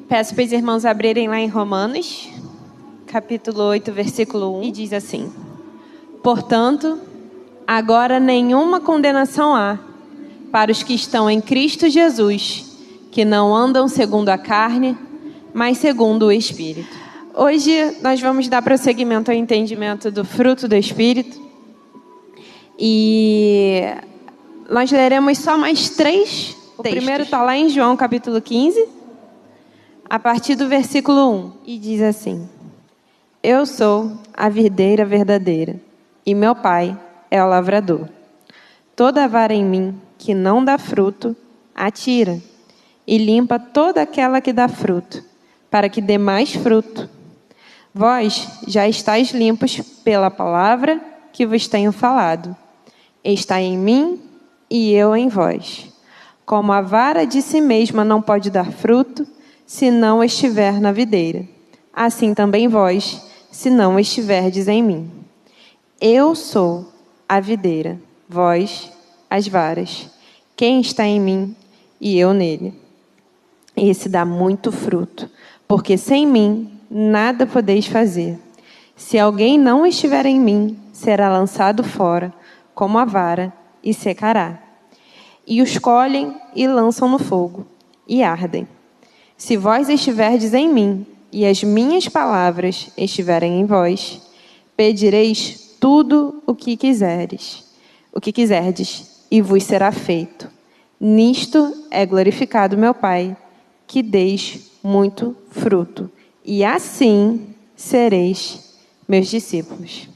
Peço para os irmãos abrirem lá em Romanos, capítulo 8, versículo 1, e diz assim: Portanto, agora nenhuma condenação há para os que estão em Cristo Jesus, que não andam segundo a carne, mas segundo o Espírito. Hoje nós vamos dar prosseguimento ao entendimento do fruto do Espírito. E nós leremos só mais 3 textos. O primeiro está lá em João capítulo 15, a partir do versículo 1. E diz assim: Eu sou a videira verdadeira, e meu pai é o lavrador. Toda vara em mim que não dá fruto, atira, e limpa toda aquela que dá fruto, para que dê mais fruto. Vós já estáis limpos pela palavra que vos tenho falado. Está em mim e eu em vós. Como a vara de si mesma não pode dar fruto, se não estiver na videira, assim também vós, se não estiverdes em mim. Eu sou a videira, vós as varas. Quem está em mim e eu nele, esse dá muito fruto, porque sem mim nada podeis fazer. Se alguém não estiver em mim, será lançado fora, como a vara, e secará. E os colhem e lançam no fogo, e ardem. Se vós estiverdes em mim, e as minhas palavras estiverem em vós, pedireis tudo o que quiserdes, e vos será feito. Nisto é glorificado meu Pai, que deis muito fruto, e assim sereis meus discípulos.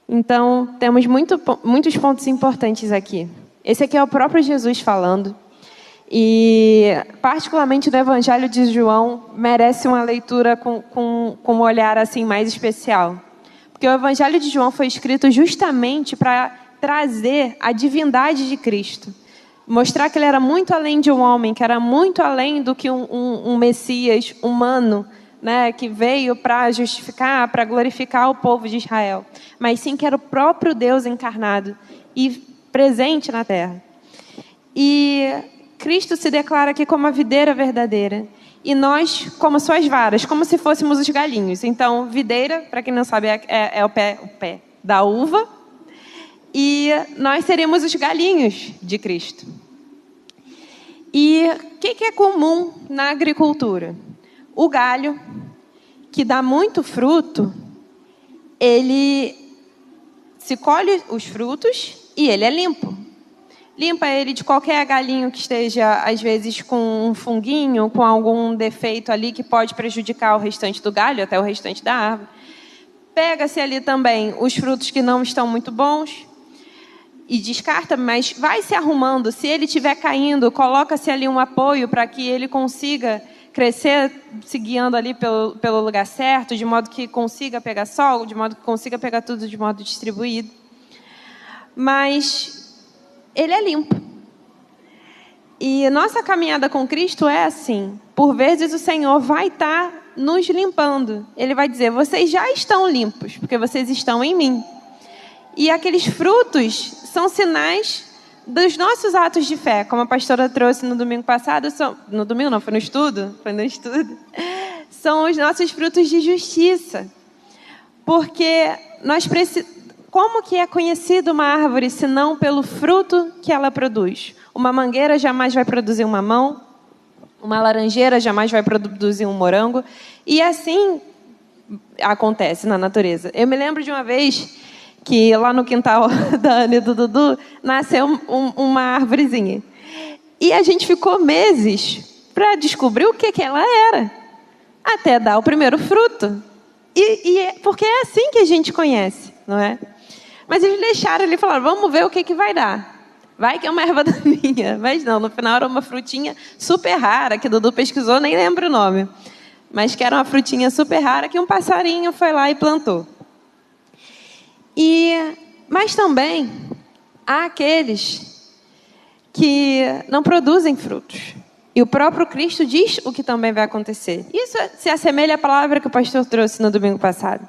Então, temos muitos pontos importantes aqui. Esse aqui é o próprio Jesus falando. E, particularmente no Evangelho de João, merece uma leitura com um olhar assim, mais especial. Porque o Evangelho de João foi escrito justamente para trazer a divindade de Cristo. Mostrar que ele era muito além de um homem, que era muito além do que um Messias humano, né, que veio para justificar, para glorificar o povo de Israel. Mas sim que era o próprio Deus encarnado e presente na terra. E Cristo se declara aqui como a videira verdadeira. E nós como suas varas, como se fôssemos os galinhos. Então, videira, para quem não sabe, é o pé da uva. E nós seríamos os galinhos de Cristo. E o que é comum na agricultura? O galho, que dá muito fruto, ele se colhe os frutos e ele é limpo. Limpa ele de qualquer galinho que esteja, às vezes, com um funguinho, com algum defeito ali que pode prejudicar o restante do galho, até o restante da árvore. Pega-se ali também os frutos que não estão muito bons e descarta, mas vai se arrumando. Se ele estiver caindo, coloca-se ali um apoio para que ele consiga crescer, se guiando ali pelo lugar certo, de modo que consiga pegar sol, de modo que consiga pegar tudo de modo distribuído. Mas ele é limpo. E nossa caminhada com Cristo é assim. Por vezes o Senhor vai estar nos limpando. Ele vai dizer: vocês já estão limpos, porque vocês estão em mim. E aqueles frutos são sinais dos nossos atos de fé. Como a pastora trouxe no domingo passado. No domingo não, foi no estudo. São os nossos frutos de justiça. Porque nós precisamos... Como que é conhecida uma árvore, se não pelo fruto que ela produz? Uma mangueira jamais vai produzir um mamão, uma laranjeira jamais vai produzir um morango, e assim acontece na natureza. Eu me lembro de uma vez que lá no quintal da Ana e do Dudu nasceu uma árvorezinha. E a gente ficou meses para descobrir o que ela era, até dar o primeiro fruto. Porque é assim que a gente conhece, não é? Mas eles deixaram ali e falaram: vamos ver o que vai dar. Vai que é uma erva daninha. Mas não, no final era uma frutinha super rara, que Dudu pesquisou, nem lembro o nome. Mas que era uma frutinha super rara que um passarinho foi lá e plantou. Mas também há aqueles que não produzem frutos. E o próprio Cristo diz o que também vai acontecer. Isso se assemelha à palavra que o pastor trouxe no domingo passado.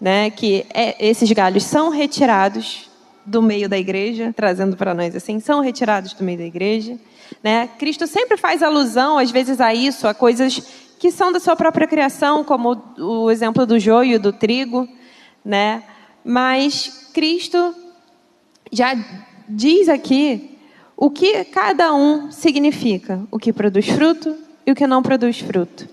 Né? Que esses galhos são retirados do meio da igreja, trazendo para nós assim, são retirados do meio da igreja, né? Cristo sempre faz alusão, às vezes, a isso, a coisas que são da sua própria criação, como o exemplo do joio e do trigo, né? Mas Cristo já diz aqui o que cada um significa, o que produz fruto e o que não produz fruto.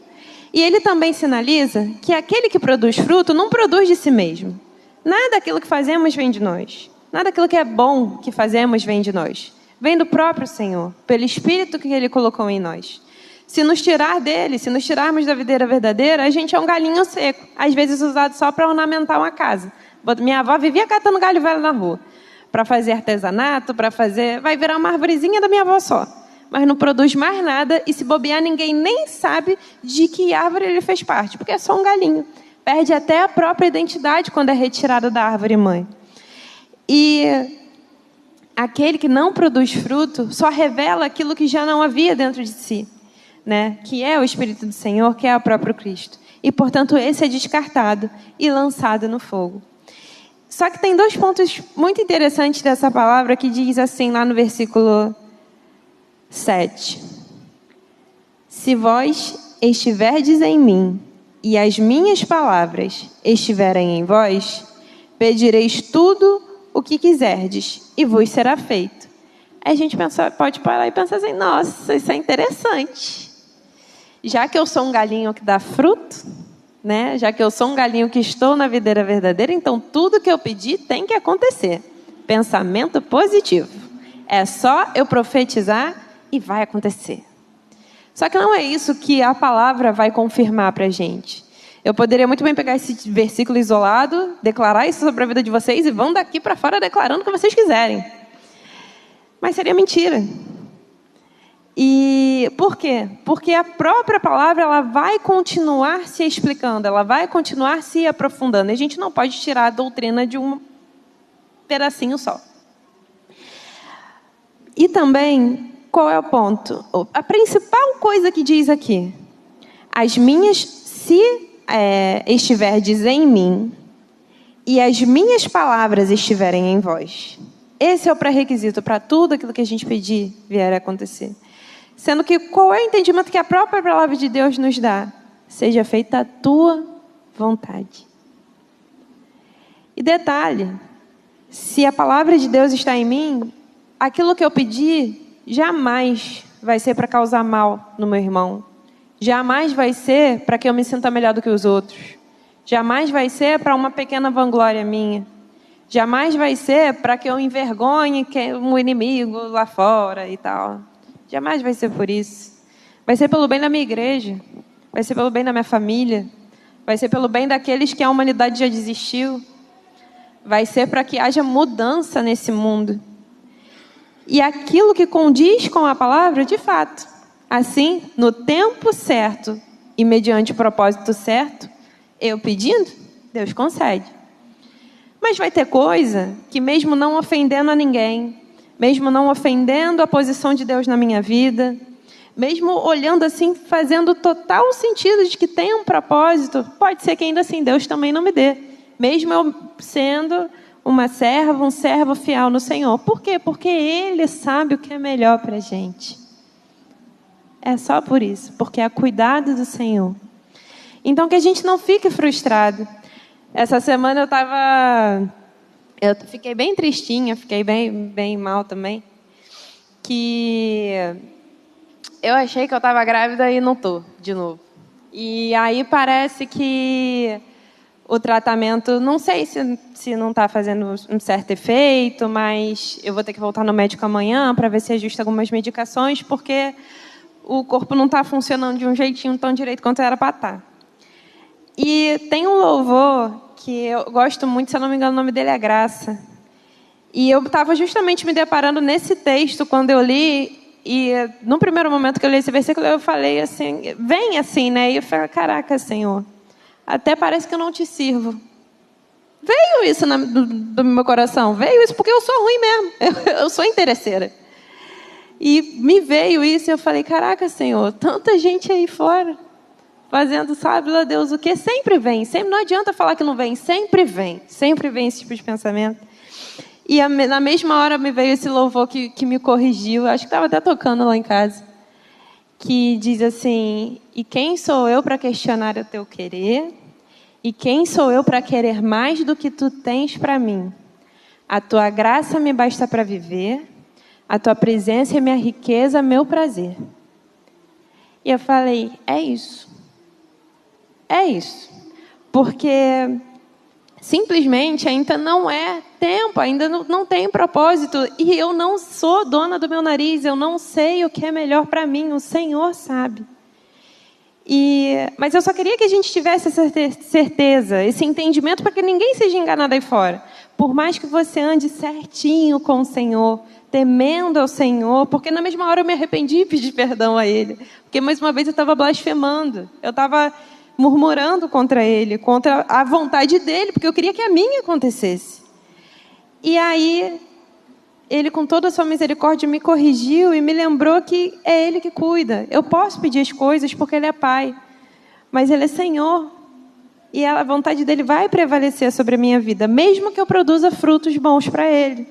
E ele também sinaliza que aquele que produz fruto não produz de si mesmo. Nada daquilo que fazemos vem de nós. Nada daquilo que é bom que fazemos vem de nós. Vem do próprio Senhor, pelo Espírito que Ele colocou em nós. Se nos tirar dele, se nos tirarmos da videira verdadeira, a gente é um galinho seco, às vezes usado só para ornamentar uma casa. Minha avó vivia catando galho velho na rua, para fazer artesanato, vai virar uma arvorezinha da minha avó só. Mas não produz mais nada, e se bobear, ninguém nem sabe de que árvore ele fez parte, porque é só um galinho. Perde até a própria identidade quando é retirado da árvore mãe. E aquele que não produz fruto só revela aquilo que já não havia dentro de si, né? Que é o Espírito do Senhor, que é o próprio Cristo. E, portanto, esse é descartado e lançado no fogo. Só que tem 2 pontos muito interessantes dessa palavra que diz assim lá no versículo 7. Se vós estiverdes em mim e as minhas palavras estiverem em vós, pedireis tudo o que quiserdes e vos será feito. Aí a gente pode parar e pensar assim, nossa, isso é interessante. Já que eu sou um galinho que dá fruto, né? Já que eu sou um galinho que estou na videira verdadeira, então tudo que eu pedir tem que acontecer. Pensamento positivo. É só eu profetizar e vai acontecer. Só que não é isso que a palavra vai confirmar para a gente. Eu poderia muito bem pegar esse versículo isolado, declarar isso sobre a vida de vocês e vão daqui para fora declarando o que vocês quiserem. Mas seria mentira. E por quê? Porque a própria palavra ela vai continuar se explicando, ela vai continuar se aprofundando. E a gente não pode tirar a doutrina de um pedacinho só. E também, qual é o ponto? A principal coisa que diz aqui, as minhas, se estiverdes em mim e as minhas palavras estiverem em vós. Esse é o pré-requisito para tudo aquilo que a gente pedir vier a acontecer. Sendo que qual é o entendimento que a própria palavra de Deus nos dá? Seja feita a tua vontade. E detalhe, se a palavra de Deus está em mim, aquilo que eu pedir jamais vai ser para causar mal no meu irmão. Jamais vai ser para que eu me sinta melhor do que os outros. Jamais vai ser para uma pequena vanglória minha. Jamais vai ser para que eu envergonhe um inimigo lá fora e tal. Jamais vai ser por isso. Vai ser pelo bem da minha igreja. Vai ser pelo bem da minha família. Vai ser pelo bem daqueles que a humanidade já desistiu. Vai ser para que haja mudança nesse mundo. E aquilo que condiz com a palavra, de fato. Assim, no tempo certo e mediante o propósito certo, eu pedindo, Deus concede. Mas vai ter coisa que mesmo não ofendendo a ninguém, mesmo não ofendendo a posição de Deus na minha vida, mesmo olhando assim, fazendo total sentido de que tem um propósito, pode ser que ainda assim Deus também não me dê. Mesmo eu sendo uma serva, um servo fiel no Senhor. Por quê? Porque Ele sabe o que é melhor para a gente. É só por isso, porque é cuidado do Senhor. Então, que a gente não fique frustrado. Essa semana eu fiquei bem tristinha, fiquei bem mal também. Que eu achei que eu estava grávida e não estou, de novo. E aí parece que o tratamento, não sei se não está fazendo um certo efeito, mas eu vou ter que voltar no médico amanhã para ver se ajusta algumas medicações, porque o corpo não está funcionando de um jeitinho tão direito quanto era para estar. E tem um louvor que eu gosto muito, se eu não me engano, o nome dele é Graça. E eu estava justamente me deparando nesse texto quando eu li, e no primeiro momento que eu li esse versículo, eu falei assim, vem assim, né? E eu falei, caraca, Senhor, até parece que eu não te sirvo. Veio isso do meu coração, veio isso porque eu sou ruim mesmo, eu sou interesseira. E me veio isso e eu falei, caraca, Senhor, tanta gente aí fora, fazendo, sabe lá Deus o que? Sempre vem, não adianta falar que não vem, sempre vem esse tipo de pensamento. E na mesma hora me veio esse louvor que me corrigiu, acho que estava até tocando lá em casa, que diz assim: e quem sou eu para questionar o teu querer? E quem sou eu para querer mais do que tu tens para mim? A tua graça me basta para viver, a tua presença é minha riqueza, meu prazer. E eu falei, é isso. É isso. Porque simplesmente ainda não é tempo, ainda não tem propósito. E eu não sou dona do meu nariz, eu não sei o que é melhor para mim, o Senhor sabe. Mas eu só queria que a gente tivesse essa certeza, esse entendimento, para que ninguém seja enganado aí fora. Por mais que você ande certinho com o Senhor, temendo ao Senhor, porque na mesma hora eu me arrependi e pedi perdão a Ele. Porque mais uma vez eu estava blasfemando, eu estava murmurando contra Ele, contra a vontade dEle, porque eu queria que a minha acontecesse. E aí, Ele com toda a sua misericórdia me corrigiu e me lembrou que é Ele que cuida. Eu posso pedir as coisas porque Ele é Pai, mas Ele é Senhor. E a vontade dEle vai prevalecer sobre a minha vida, mesmo que eu produza frutos bons para Ele.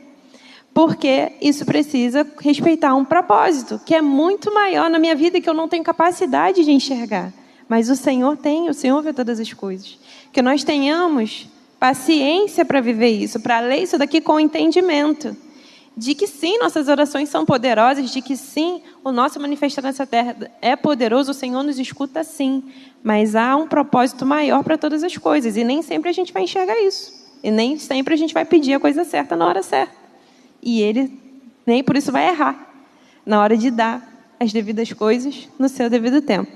Porque isso precisa respeitar um propósito, que é muito maior na minha vida e que eu não tenho capacidade de enxergar. Mas o Senhor tem, o Senhor vê todas as coisas. Que nós tenhamos paciência para viver isso, para ler isso daqui com entendimento. De que sim, nossas orações são poderosas, de que sim, o nosso manifestar nessa terra é poderoso, o Senhor nos escuta sim. Mas há um propósito maior para todas as coisas, e nem sempre a gente vai enxergar isso. E nem sempre a gente vai pedir a coisa certa na hora certa. E Ele nem por isso vai errar na hora de dar as devidas coisas no seu devido tempo.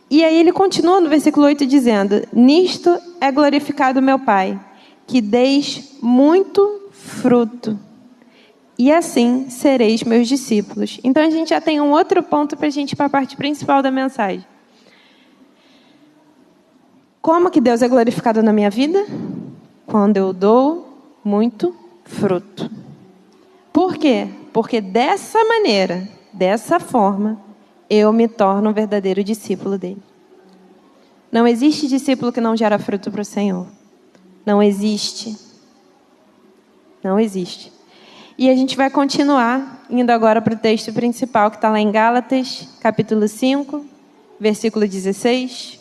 E aí Ele continua no versículo 8 dizendo: nisto é glorificado meu Pai, que deis muito fruto, e assim sereis meus discípulos. Então a gente já tem um outro ponto para a gente ir para a parte principal da mensagem. Como que Deus é glorificado na minha vida? Quando eu dou muito fruto. Por quê? Porque dessa maneira, dessa forma, eu me torno um verdadeiro discípulo dele. Não existe discípulo que não gera fruto para o Senhor. Não existe. Não existe. E a gente vai continuar indo agora para o texto principal, que está lá em Gálatas, capítulo 5, versículo 16.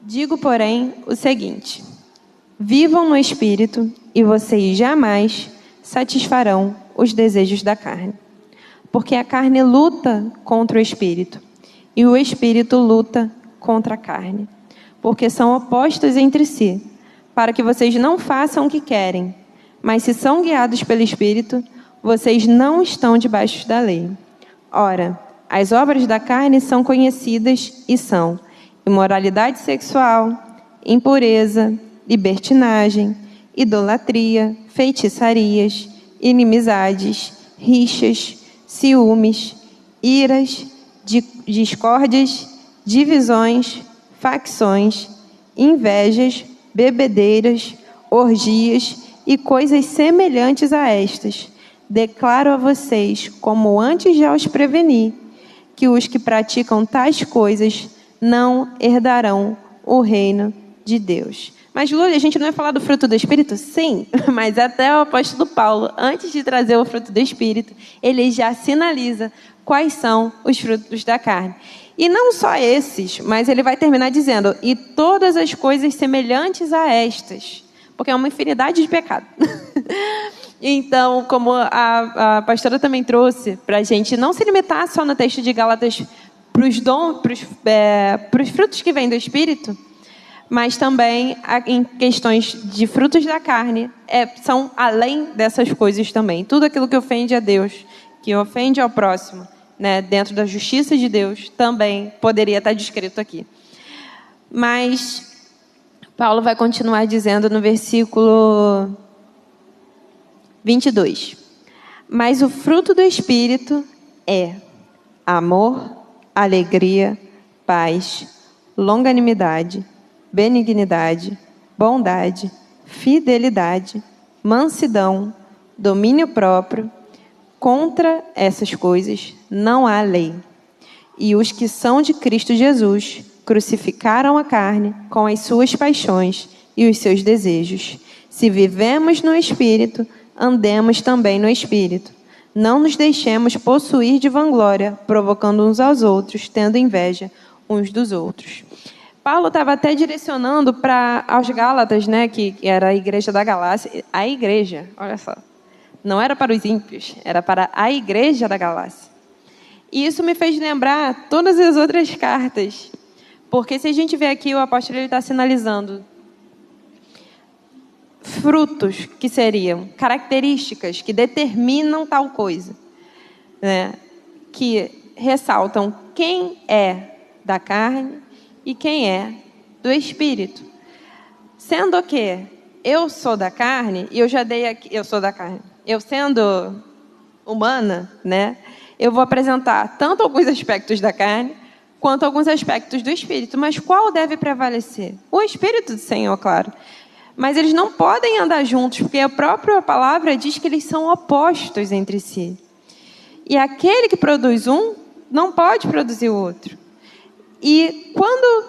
Digo, porém, o seguinte: vivam no Espírito e vocês jamais satisfarão os desejos da carne. Porque a carne luta contra o Espírito e o Espírito luta contra a carne. Porque são opostos entre si, para que vocês não façam o que querem. Mas se são guiados pelo Espírito, vocês não estão debaixo da lei. Ora, as obras da carne são conhecidas e são imoralidade sexual, impureza, libertinagem, idolatria, feitiçarias, inimizades, rixas, ciúmes, iras, discórdias, divisões, facções, invejas, bebedeiras, orgias e coisas semelhantes a estas. Declaro a vocês, como antes já os preveni, que os que praticam tais coisas não herdarão o reino de Deus. Mas, Lúlia, a gente não vai falar do fruto do Espírito? Sim, mas até o apóstolo Paulo, antes de trazer o fruto do Espírito, ele já sinaliza quais são os frutos da carne. E não só esses, mas ele vai terminar dizendo: e todas as coisas semelhantes a estas, porque é uma infinidade de pecados. Então, como a pastora também trouxe para a gente não se limitar só no texto de Gálatas para os frutos que vêm do Espírito, mas também em questões de frutos da carne, são além dessas coisas também. Tudo aquilo que ofende a Deus, que ofende ao próximo, né, dentro da justiça de Deus, também poderia estar descrito aqui. Mas Paulo vai continuar dizendo no versículo 22. Mas o fruto do Espírito é amor, alegria, paz, longanimidade, benignidade, bondade, fidelidade, mansidão, domínio próprio. Contra essas coisas não há lei. E os que são de Cristo Jesus crucificaram a carne com as suas paixões e os seus desejos. Se vivemos no Espírito, andemos também no Espírito. Não nos deixemos possuir de vanglória, provocando uns aos outros, tendo inveja uns dos outros. Paulo estava até direcionando aos Gálatas, né, que era a igreja da Galácia. A igreja, olha só. Não era para os ímpios, era para a igreja da Galácia. E isso me fez lembrar todas as outras cartas. Porque se a gente vê aqui, o apóstolo está sinalizando frutos que seriam características que determinam tal coisa, né? Que ressaltam quem é da carne e quem é do Espírito. Sendo que eu sou da carne, e eu já dei aqui, eu sou da carne. Eu sendo humana, né? Eu vou apresentar tanto alguns aspectos da carne, quanto alguns aspectos do Espírito. Mas qual deve prevalecer? O Espírito do Senhor, claro. Mas eles não podem andar juntos, porque a própria palavra diz que eles são opostos entre si. E aquele que produz um, não pode produzir o outro. E quando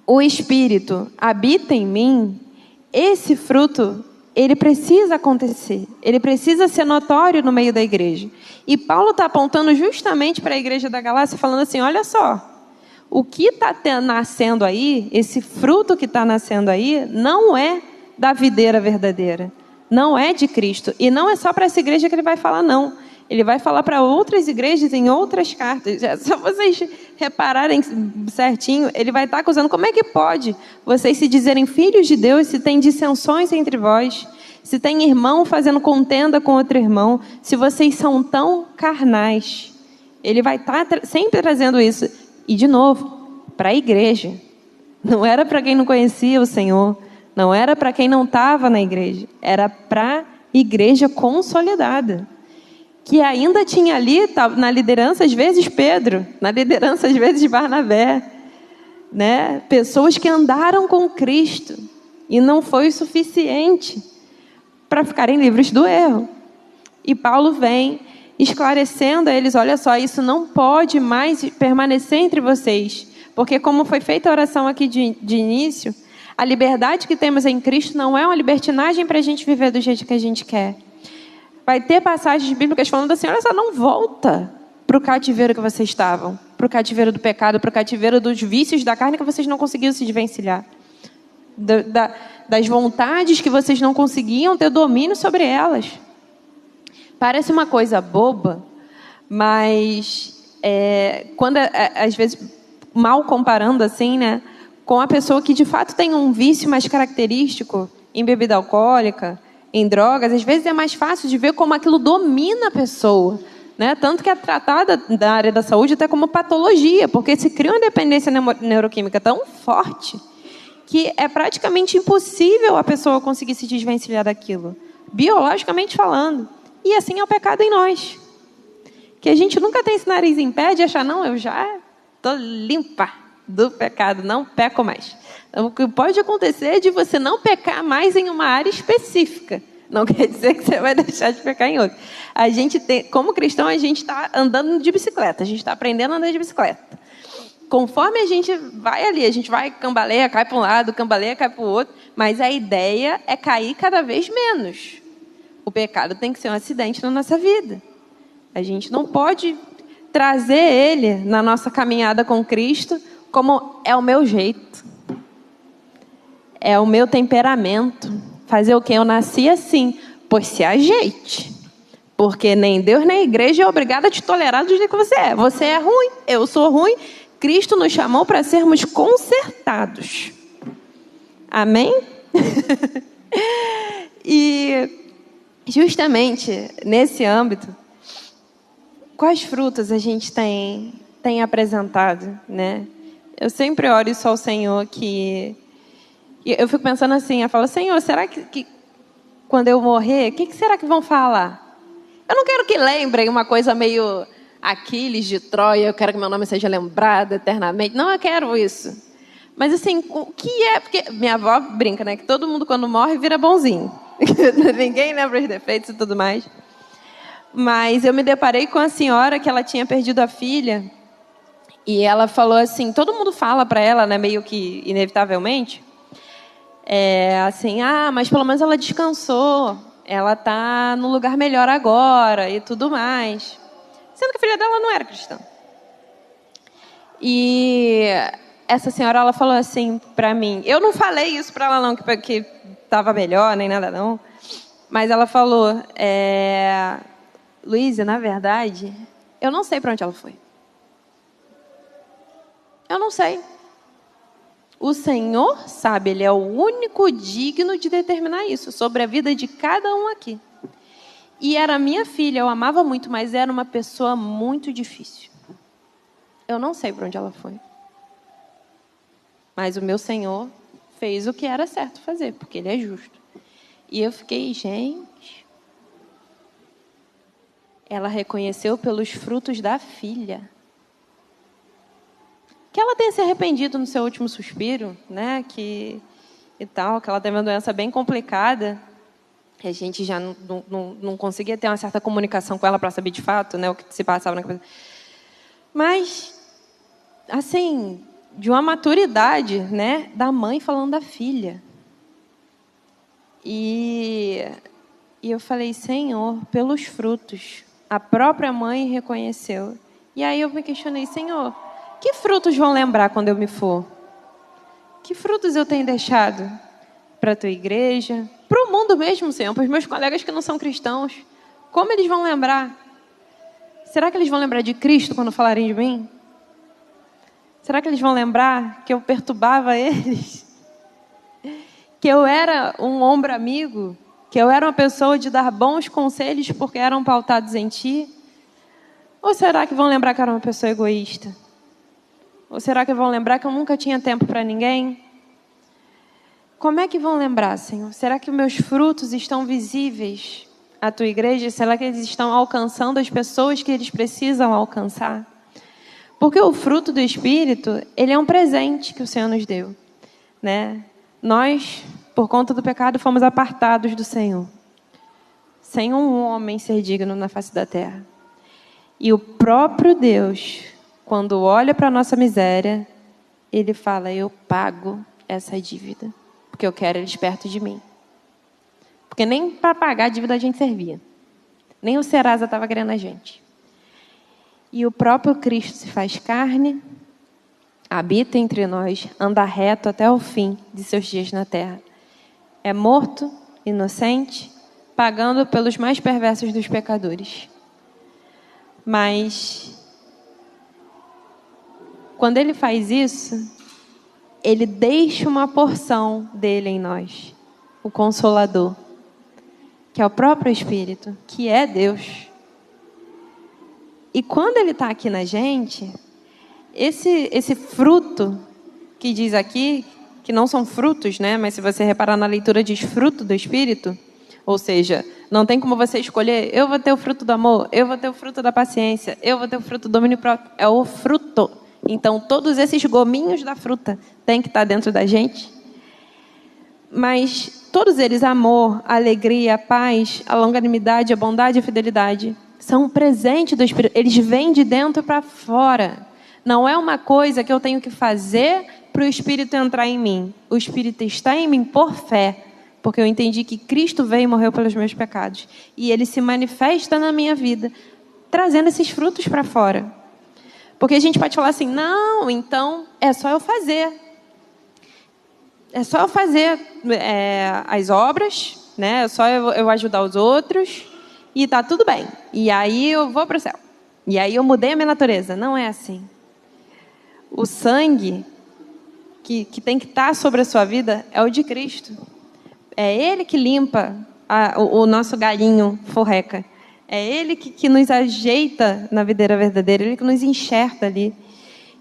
o Espírito habita em mim, esse fruto, ele precisa acontecer. Ele precisa ser notório no meio da igreja. E Paulo está apontando justamente para a igreja da Galácia, falando assim, olha só, o que está nascendo aí, esse fruto que está nascendo aí, não é da videira verdadeira. Não é de Cristo. E não é só para essa igreja que ele vai falar, não. Ele vai falar para outras igrejas em outras cartas. Se vocês repararem certinho, ele vai estar acusando. Como é que pode vocês se dizerem filhos de Deus se tem dissensões entre vós? Se tem irmão fazendo contenda com outro irmão? Se vocês são tão carnais? Ele vai estar sempre trazendo isso. E, de novo, para a igreja. Não era para quem não conhecia o Senhor. Não era para quem não estava na igreja. Era para a igreja consolidada. Que ainda tinha ali, na liderança, às vezes, Pedro. Na liderança, às vezes, Barnabé. Né? Pessoas que andaram com Cristo. E não foi o suficiente para ficarem livres do erro. E Paulo vem esclarecendo a eles, olha só, isso não pode mais permanecer entre vocês. Porque como foi feita a oração aqui de início, a liberdade que temos em Cristo não é uma libertinagem para a gente viver do jeito que a gente quer. Vai ter passagens bíblicas falando assim, olha só, não volta para o cativeiro que vocês estavam, para o cativeiro do pecado, para o cativeiro dos vícios da carne que vocês não conseguiam se desvencilhar. Das vontades que vocês não conseguiam ter domínio sobre elas. Parece uma coisa boba, mas quando, às vezes, mal comparando assim, né, com a pessoa que de fato tem um vício mais característico em bebida alcoólica, em drogas, às vezes é mais fácil de ver como aquilo domina a pessoa, né? Tanto que é tratada da área da saúde até como patologia, porque se cria uma dependência neuroquímica tão forte que é praticamente impossível a pessoa conseguir se desvencilhar daquilo, biologicamente falando. E assim é o pecado em nós. Que a gente nunca tem esse nariz em pé de achar, não, eu já estou limpa do pecado, não peco mais. Então, o que pode acontecer é de você não pecar mais em uma área específica. Não quer dizer que você vai deixar de pecar em outra. A gente tem, como cristão, a gente está andando de bicicleta, a gente está aprendendo a andar de bicicleta. Conforme a gente vai ali, a gente vai cambaleia, cai para um lado, cambaleia, cai para o outro, mas a ideia é cair cada vez menos. O pecado tem que ser um acidente na nossa vida. A gente não pode trazer ele na nossa caminhada com Cristo como é o meu jeito. É o meu temperamento. Fazer o quê? Eu nasci assim. Pois se ajeite. Porque nem Deus nem a igreja é obrigada a te tolerar do jeito que você é. Você é ruim, eu sou ruim. Cristo nos chamou para sermos consertados. Amém? E justamente nesse âmbito, quais frutos a gente tem apresentado, né? Eu sempre oro isso ao Senhor, que eu fico pensando assim, eu falo, Senhor, será que quando eu morrer, o que será que vão falar? Eu não quero que lembrem uma coisa meio Aquiles de Troia, eu quero que meu nome seja lembrado eternamente. Não, eu quero isso. Mas assim, o que é? Porque minha avó brinca, né? Que todo mundo quando morre vira bonzinho. Ninguém lembra os defeitos e tudo mais. Mas eu me deparei com a senhora que ela tinha perdido a filha. E ela falou assim, todo mundo fala para ela, né? Meio que inevitavelmente. Assim, mas pelo menos ela descansou. ela tá no lugar melhor agora e tudo mais. Sendo que a filha dela não era cristã. E essa senhora, ela falou assim para mim, eu não falei isso para ela não, que estava melhor, nem nada não, mas ela falou, Luísa, na verdade, eu não sei para onde ela foi. Eu não sei. O Senhor sabe, Ele é o único digno de determinar isso sobre a vida de cada um aqui. E era minha filha, eu amava muito, mas era uma pessoa muito difícil. Eu não sei para onde ela foi. Mas o meu Senhor fez o que era certo fazer, porque Ele é justo. E eu fiquei, gente... Ela reconheceu pelos frutos da filha. Que ela tenha se arrependido no seu último suspiro, né? Que ela teve uma doença bem complicada. A gente já não conseguia ter uma certa comunicação com ela para saber de fato, né, o que se passava na cabeça. Mas, assim, de uma maturidade, né, da mãe falando da filha. E eu falei, Senhor, pelos frutos. A própria mãe reconheceu. E aí eu me questionei, Senhor, que frutos vão lembrar quando eu me for? Que frutos eu tenho deixado para a tua igreja? Para o mundo mesmo, Senhor, para os meus colegas que não são cristãos. Como eles vão lembrar? Será que eles vão lembrar de Cristo quando falarem de mim? Será que eles vão lembrar que eu perturbava eles? Que eu era um ombro amigo? Que eu era uma pessoa de dar bons conselhos porque eram pautados em ti? Ou será que vão lembrar que eu era uma pessoa egoísta? Ou será que vão lembrar que eu nunca tinha tempo para ninguém? Como é que vão lembrar, Senhor? Será que meus frutos estão visíveis à tua igreja? Será que eles estão alcançando as pessoas que eles precisam alcançar? Porque o fruto do Espírito, ele é um presente que o Senhor nos deu, né? Nós, por conta do pecado, fomos apartados do Senhor. Sem um homem ser digno na face da terra. E o próprio Deus, quando olha para a nossa miséria, Ele fala, eu pago essa dívida. Porque eu quero eles perto de mim. Porque nem para pagar a dívida a gente servia. Nem o Serasa estava querendo a gente. E o próprio Cristo se faz carne, habita entre nós, anda reto até o fim de seus dias na terra. É morto, inocente, pagando pelos mais perversos dos pecadores. Mas, quando Ele faz isso, Ele deixa uma porção dele em nós, o Consolador, que é o próprio Espírito, que é Deus. E quando Ele está aqui na gente, esse fruto que diz aqui, que não são frutos, né? Mas se você reparar na leitura, diz fruto do Espírito, ou seja, não tem como você escolher, eu vou ter o fruto do amor, eu vou ter o fruto da paciência, eu vou ter o fruto do domínio próprio. É o fruto. Então, todos esses gominhos da fruta têm que estar dentro da gente. Mas todos eles, amor, alegria, paz, a longanimidade, a bondade e a fidelidade, são um presente do Espírito. Eles vêm de dentro para fora. Não é uma coisa que eu tenho que fazer para o Espírito entrar em mim. O Espírito está em mim por fé. Porque eu entendi que Cristo veio e morreu pelos meus pecados. E Ele se manifesta na minha vida, trazendo esses frutos para fora. Porque a gente pode falar assim, não, então é só eu fazer. É só eu fazer as obras, né? É só eu ajudar os outros e tá tudo bem. E aí eu vou para o céu. E aí eu mudei a minha natureza. Não é assim. O sangue que tem que estar sobre a sua vida é o de Cristo. É Ele que limpa o nosso galinho forreca. É Ele que nos ajeita na videira verdadeira. Ele que nos enxerta ali.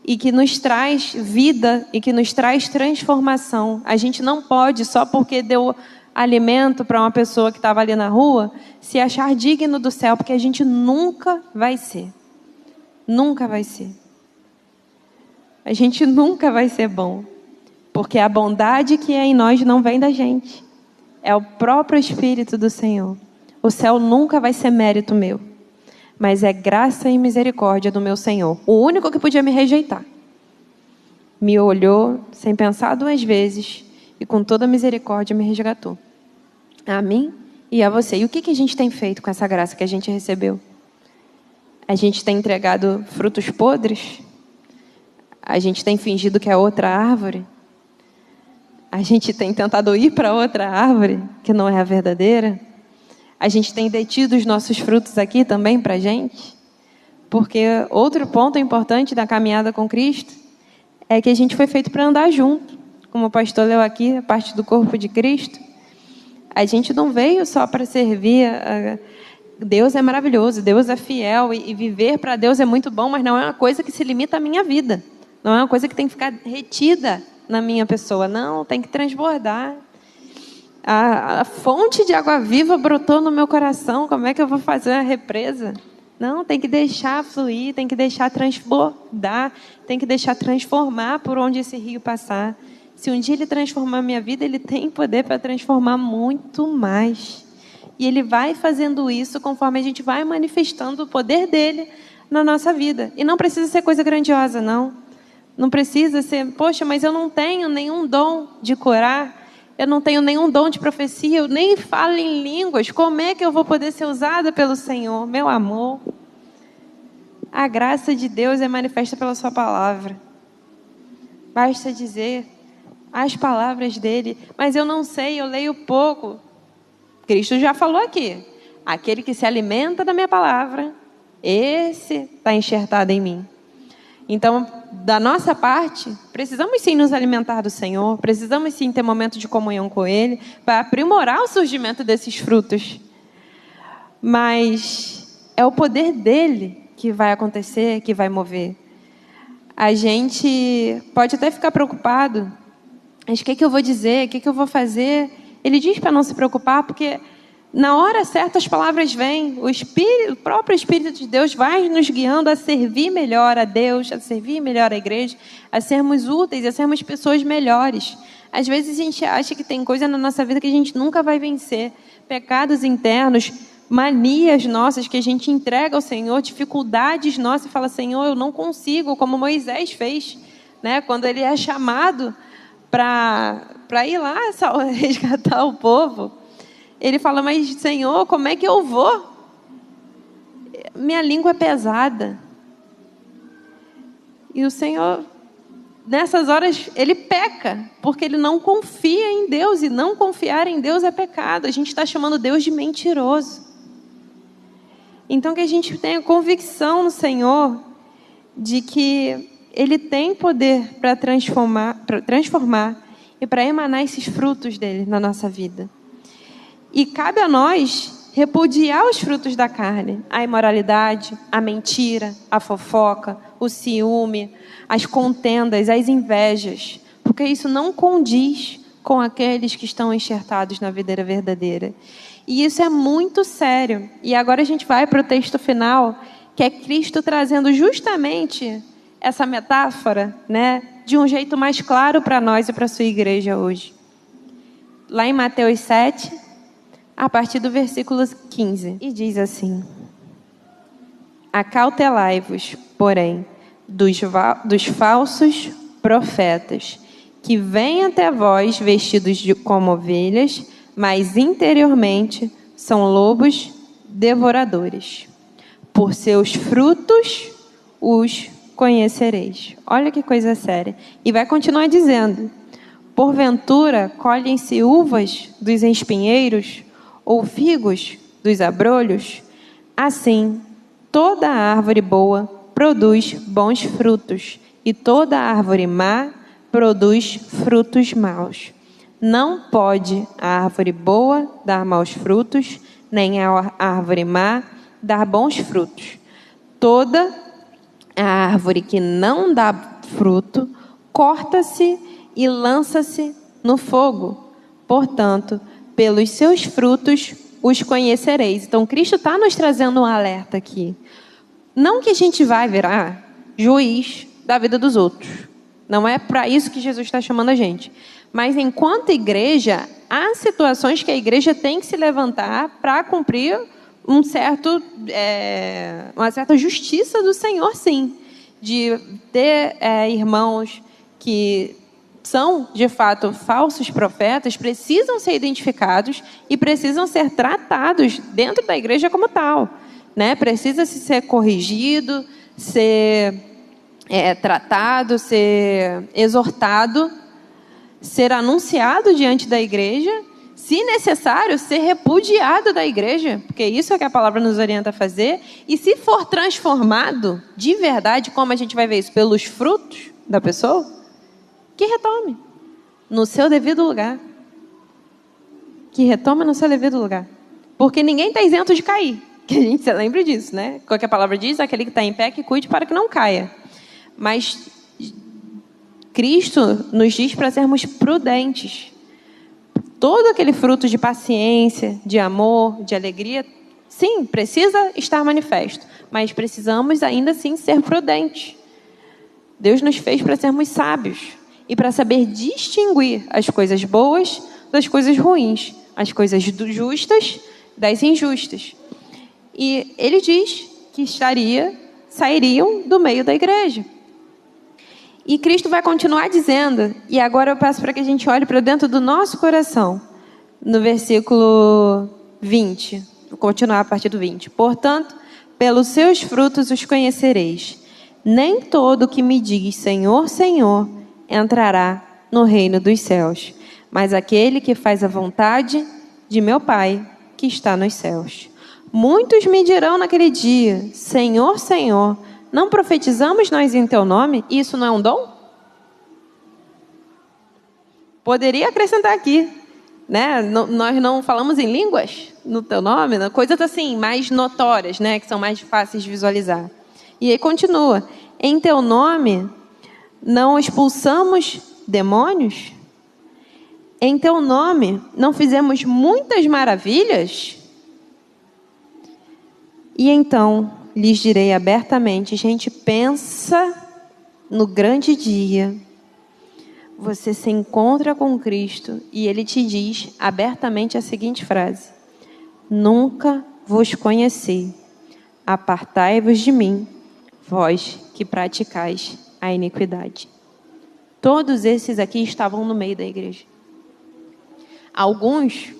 E que nos traz vida e que nos traz transformação. A gente não pode, só porque deu alimento para uma pessoa que estava ali na rua, se achar digno do céu, porque a gente nunca vai ser. Nunca vai ser. A gente nunca vai ser bom. Porque a bondade que é em nós não vem da gente. É o próprio Espírito do Senhor. O céu nunca vai ser mérito meu. Mas é graça e misericórdia do meu Senhor. O único que podia me rejeitar. Me olhou sem pensar 2 vezes e com toda a misericórdia me resgatou. A mim e a você. E o que a gente tem feito com essa graça que a gente recebeu? A gente tem entregado frutos podres? A gente tem fingido que é outra árvore? A gente tem tentado ir para outra árvore que não é a verdadeira? A gente tem detido os nossos frutos aqui também para a gente? Porque outro ponto importante da caminhada com Cristo é que a gente foi feito para andar junto. Como o pastor leu aqui, a parte do corpo de Cristo. A gente não veio só para servir. Deus é maravilhoso, Deus é fiel e viver para Deus é muito bom, mas não é uma coisa que se limita à minha vida. Não é uma coisa que tem que ficar retida na minha pessoa. Não, tem que transbordar. A fonte de água viva brotou no meu coração. Como é que eu vou fazer a represa? Não, tem que deixar fluir, tem que deixar transbordar, tem que deixar transformar por onde esse rio passar. Se um dia ele transformar a minha vida, ele tem poder para transformar muito mais. E ele vai fazendo isso conforme a gente vai manifestando o poder dele na nossa vida. E não precisa ser coisa grandiosa, não. Não precisa ser, poxa, mas eu não tenho nenhum dom de curar, eu não tenho nenhum dom de profecia, eu nem falo em línguas. Como é que eu vou poder ser usada pelo Senhor? Meu amor, a graça de Deus é manifesta pela sua palavra. Basta dizer as palavras dele. Mas eu não sei, eu leio pouco. Cristo já falou aqui. Aquele que se alimenta da minha palavra, esse está enxertado em mim. Então, da nossa parte, precisamos sim nos alimentar do Senhor, precisamos sim ter momento de comunhão com Ele, para aprimorar o surgimento desses frutos. Mas é o poder dele que vai acontecer, que vai mover. A gente pode até ficar preocupado, mas o que eu vou dizer, o que eu vou fazer? Ele diz para não se preocupar, porque na hora certa as palavras vêm, o próprio Espírito de Deus vai nos guiando a servir melhor a Deus, a servir melhor a igreja, a sermos úteis, a sermos pessoas melhores. Às vezes a gente acha que tem coisa na nossa vida que a gente nunca vai vencer, pecados internos, manias nossas que a gente entrega ao Senhor, dificuldades nossas e fala, Senhor, eu não consigo, como Moisés fez, né? Quando ele é chamado para ir lá resgatar o povo. Ele fala, mas Senhor, como é que eu vou? Minha língua é pesada. E o Senhor, nessas horas, ele peca, porque ele não confia em Deus, e não confiar em Deus é pecado. A gente está chamando Deus de mentiroso. Então que a gente tenha convicção no Senhor, de que Ele tem poder para transformar e para emanar esses frutos dele na nossa vida. E cabe a nós repudiar os frutos da carne, a imoralidade, a mentira, a fofoca, o ciúme, as contendas, as invejas, porque isso não condiz com aqueles que estão enxertados na videira verdadeira. E isso é muito sério. E agora a gente vai para o texto final, que é Cristo trazendo justamente essa metáfora, né, de um jeito mais claro para nós e para a sua igreja hoje. Lá em Mateus 7, a partir do versículo 15, e diz assim: acautelai-vos, porém, dos falsos profetas, que vêm até vós vestidos como ovelhas, mas interiormente são lobos devoradores. Por seus frutos os conhecereis. Olha que coisa séria. E vai continuar dizendo: porventura colhem-se uvas dos espinheiros, ou figos dos abrolhos? Assim, toda árvore boa produz bons frutos, e toda árvore má produz frutos maus. Não pode a árvore boa dar maus frutos, nem a árvore má dar bons frutos. Toda a árvore que não dá fruto, corta-se e lança-se no fogo. Portanto, pelos seus frutos os conhecereis. Então, Cristo está nos trazendo um alerta aqui. Não que a gente vai virar juiz da vida dos outros. Não é para isso que Jesus está chamando a gente. Mas, enquanto igreja, há situações que a igreja tem que se levantar para cumprir uma certa justiça do Senhor, sim. De ter irmãos que são, de fato, falsos profetas, precisam ser identificados e precisam ser tratados dentro da igreja como tal, né? Precisa ser corrigido, ser tratado, ser exortado, ser anunciado diante da igreja, se necessário, ser repudiado da igreja, porque isso é que a palavra nos orienta a fazer, e se for transformado de verdade, como a gente vai ver isso, pelos frutos da pessoa, que retome no seu devido lugar. Que retome no seu devido lugar. Porque ninguém está isento de cair, que a gente se lembre disso, né? O que a palavra diz, aquele que está em pé, que cuide para que não caia. Mas Cristo nos diz para sermos prudentes. Todo aquele fruto de paciência, de amor, de alegria, sim, precisa estar manifesto, mas precisamos ainda assim ser prudentes. Deus nos fez para sermos sábios e para saber distinguir as coisas boas das coisas ruins, as coisas justas das injustas. E Ele diz que sairiam do meio da igreja. E Cristo vai continuar dizendo, e agora eu peço para que a gente olhe para dentro do nosso coração, no versículo 20, vou continuar a partir do 20. Portanto, pelos seus frutos os conhecereis. Nem todo que me diz Senhor, Senhor, entrará no reino dos céus, mas aquele que faz a vontade de meu Pai, que está nos céus. Muitos me dirão naquele dia, Senhor, Senhor, não profetizamos nós em teu nome? Isso não é um dom? Poderia acrescentar aqui, né? Nós não falamos em línguas no teu nome, coisas assim, mais notórias, né? Que são mais fáceis de visualizar. E aí continua, em teu nome não expulsamos demônios? Em teu nome não fizemos muitas maravilhas? E então lhes direi abertamente, gente, pensa no grande dia. Você se encontra com Cristo e Ele te diz abertamente a seguinte frase: nunca vos conheci, apartai-vos de mim, vós que praticais a iniquidade. Todos esses aqui estavam no meio da igreja. Alguns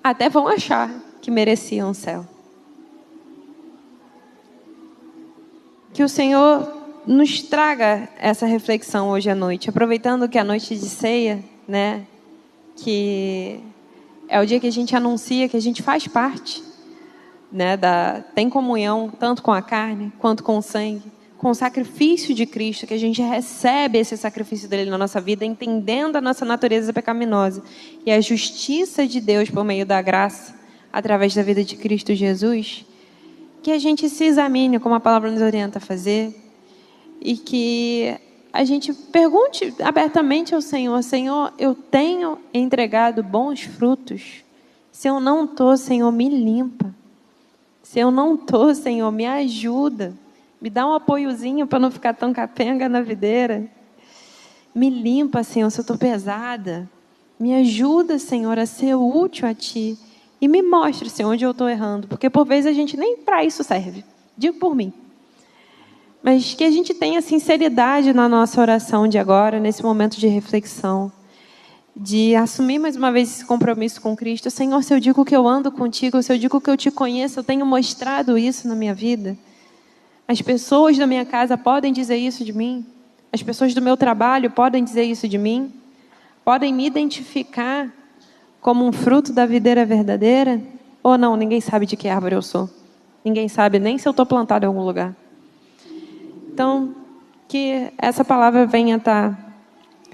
até vão achar que mereciam o céu. Que o Senhor nos traga essa reflexão hoje à noite, aproveitando que é a noite de ceia, né, que é o dia que a gente anuncia que a gente faz parte, né, tem comunhão tanto com a carne quanto com o sangue, com o sacrifício de Cristo, que a gente recebe esse sacrifício dele na nossa vida, entendendo a nossa natureza pecaminosa e a justiça de Deus por meio da graça, através da vida de Cristo Jesus. Que a gente se examine, como a palavra nos orienta a fazer, e que a gente pergunte abertamente ao Senhor, Senhor, eu tenho entregado bons frutos? Se eu não estou, Senhor, me limpa. Se eu não estou, Senhor, me ajuda. Me dá um apoiozinho para não ficar tão capenga na videira. Me limpa, Senhor, se eu estou pesada. Me ajuda, Senhor, a ser útil a Ti. E me mostre, Senhor, onde eu estou errando. Porque, por vezes, a gente nem para isso serve. Digo por mim. Mas que a gente tenha sinceridade na nossa oração de agora, nesse momento de reflexão. De assumir mais uma vez esse compromisso com Cristo. Senhor, se eu digo que eu ando contigo, se eu digo que eu te conheço, eu tenho mostrado isso na minha vida. As pessoas da minha casa podem dizer isso de mim. As pessoas do meu trabalho podem dizer isso de mim. Podem me identificar como um fruto da videira verdadeira? Ou não, ninguém sabe de que árvore eu sou. Ninguém sabe nem se eu estou plantado em algum lugar. Então, que essa palavra venha estar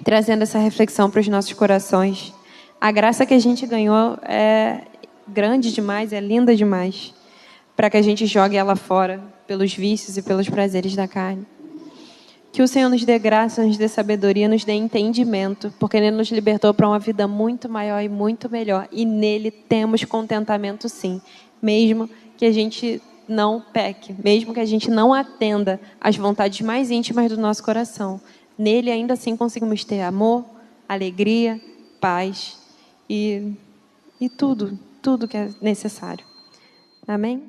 trazendo essa reflexão para os nossos corações. A graça que a gente ganhou é grande demais, é linda demais, para que a gente jogue ela fora pelos vícios e pelos prazeres da carne. Que o Senhor nos dê graça, nos dê sabedoria, nos dê entendimento, porque Ele nos libertou para uma vida muito maior e muito melhor. E nele temos contentamento sim, mesmo que a gente não peque, mesmo que a gente não atenda às vontades mais íntimas do nosso coração. Nele ainda assim conseguimos ter amor, alegria, paz e tudo que é necessário. Amém?